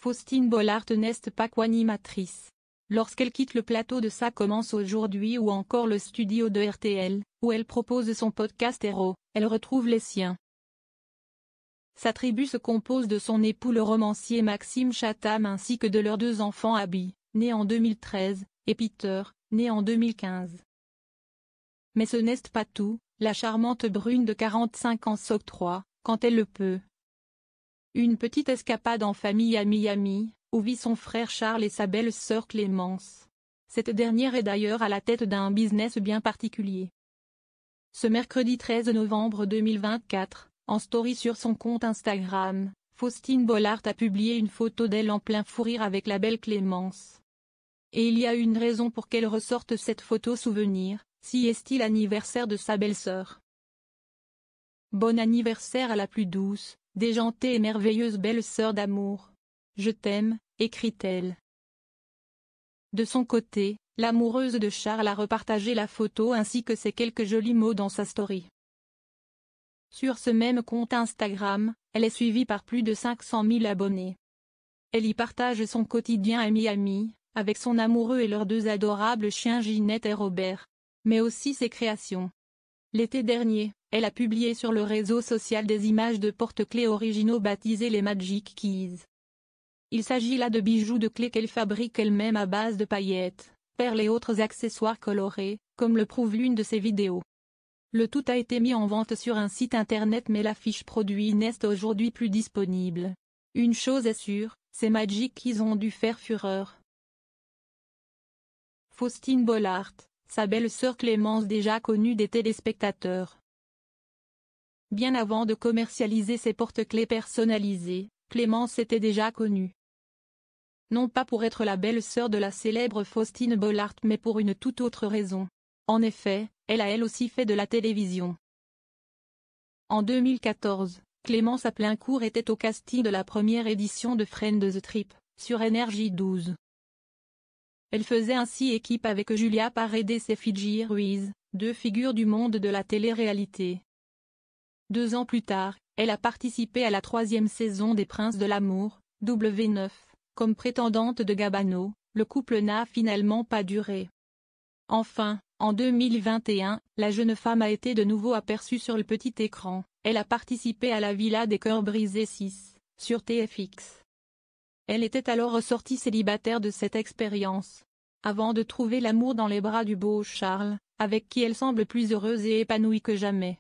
Faustine Bollaert n'est pas qu'animatrice. Lorsqu'elle quitte le plateau de Ça commence aujourd'hui ou encore le studio de RTL, où elle propose son podcast Héros, elle retrouve les siens. Sa tribu se compose de son époux le romancier Maxime Chatham ainsi que de leurs 2 enfants Abby, né en 2013, et Peter, né en 2015. Mais ce n'est pas tout, la charmante brune de 45 ans s'octroie, quand elle le peut, une petite escapade en famille à Miami, où vit son frère Charles et sa belle-sœur Clémence. Cette dernière est d'ailleurs à la tête d'un business bien particulier. Ce mercredi 13 novembre 2024, en story sur son compte Instagram, Faustine Bollaert a publié une photo d'elle en plein fou rire avec la belle Clémence. Et il y a une raison pour qu'elle ressorte cette photo souvenir, si est-il l'anniversaire de sa belle-sœur. Bon anniversaire à la plus douce, déjantée et merveilleuse belle-sœur d'amour. Je t'aime, écrit-elle. De son côté, l'amoureuse de Charles a repartagé la photo ainsi que ces quelques jolis mots dans sa story. Sur ce même compte Instagram, elle est suivie par plus de 500 000 abonnés. Elle y partage son quotidien à Miami, avec son amoureux et leurs 2 adorables chiens Ginette et Robert, mais aussi ses créations. L'été dernier, elle a publié sur le réseau social des images de porte-clés originaux baptisés les Magic Keys. Il s'agit là de bijoux de clés qu'elle fabrique elle-même à base de paillettes, perles et autres accessoires colorés, comme le prouve l'une de ses vidéos. Le tout a été mis en vente sur un site internet mais la fiche produit n'est aujourd'hui plus disponible. Une chose est sûre, ces Magic Keys ont dû faire fureur. Faustine Bollaert, sa belle-sœur Clémence déjà connue des téléspectateurs. Bien avant de commercialiser ses porte-clés personnalisés, Clémence était déjà connue. Non pas pour être la belle-sœur de la célèbre Faustine Bollaert mais pour une toute autre raison. En effet, elle a elle aussi fait de la télévision. En 2014, Clémence à plein court était au casting de la première édition de Friend the Trip, sur Énergie 12. Elle faisait ainsi équipe avec Julia Paredes et Fidji Ruiz, 2 figures du monde de la télé-réalité. 2 ans plus tard, elle a participé à la 3e saison des Princes de l'amour, W9, comme prétendante de Gabano. Le couple n'a finalement pas duré. Enfin, en 2021, la jeune femme a été de nouveau aperçue sur le petit écran. Elle a participé à la Villa des Cœurs Brisés 6, sur TFX. Elle était alors ressortie célibataire de cette expérience, avant de trouver l'amour dans les bras du beau Charles, avec qui elle semble plus heureuse et épanouie que jamais.